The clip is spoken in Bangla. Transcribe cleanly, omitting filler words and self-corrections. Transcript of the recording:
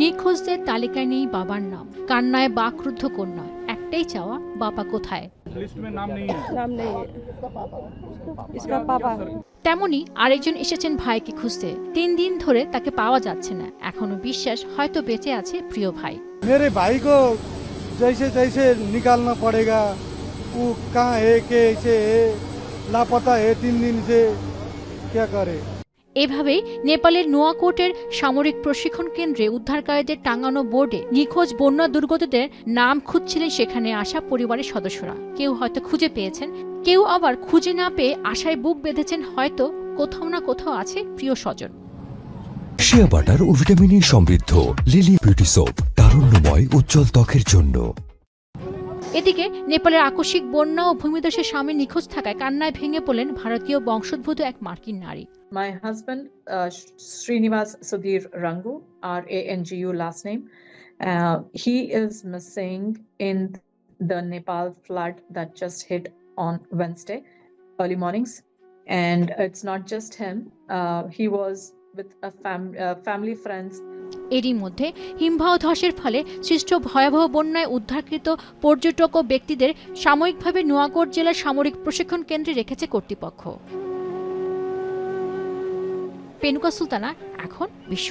নিখোঁজদের তালিকায় নেই বাবার নাম, কান্নায় বাকরুদ্ধ কন্যা, একটাই চাওয়া বাবা কোথায়। लिस्ट में नाम नहीं है। नाम नहीं है इसका पापा। তেমনি আরেকজন এসেছেন ভাইকে খুঁজতে। 3 দিন ধরে তাকে পাওয়া যাচ্ছে না। এখনো বিশ্বাস হয়তো বেঁচে আছে প্রিয় ভাই। मेरे भाई को जैसे जैसे निकालना पड़ेगा, वो कहाँ है, कैसे है, लापता है 3 दिन से, क्या करे। এভাবেই নেপালের নোয়াকোটের সামরিক প্রশিক্ষণ কেন্দ্রে উদ্ধারকারীদের টাঙানো বোর্ডে নিখোঁজ বন্যা দুর্গতদের নাম খুঁজছিলেন সেখানে আসা পরিবারের সদস্যরা। কেউ হয়তো খুঁজে পেয়েছেন, কেউ আবার খুঁজে না পেয়ে আশায় বুক বেঁধেছেন, হয়তো কোথাও না কোথাও আছে প্রিয় স্বজন। শিয়া বাটার ও ভিটামিন সমৃদ্ধ লিলি বিউটি সোপ, তারুণ্যময় উজ্জ্বল ত্বকের জন্য। এদিকে নেপালের আকস্মিক বন্যা ও ভূমিধসের স্বামী নিখোঁজ থাকায় কান্নায় ভেঙে পড়লেন ভারতীয় বংশোদ্ভূত এক মার্কিন নারী। My husband, Srinivas Sudhir Rangu, Rangu last name, he is missing in the Nepal flood that just hit on Wednesday early mornings. And it's not just him, he was with a family friends. এরই মধ্যে হিমবাহ ধসের ফলে সৃষ্ট ভয়াবহ বন্যায় উদ্ধারকৃত পর্যটক ও ব্যক্তিদের সাময়িকভাবে নোয়াকোট জেলার সামরিক প্রশিক্ষণ কেন্দ্রে রেখেছে কর্তৃপক্ষ। পেনুকা সুলতানা, এখন বিশ্ব।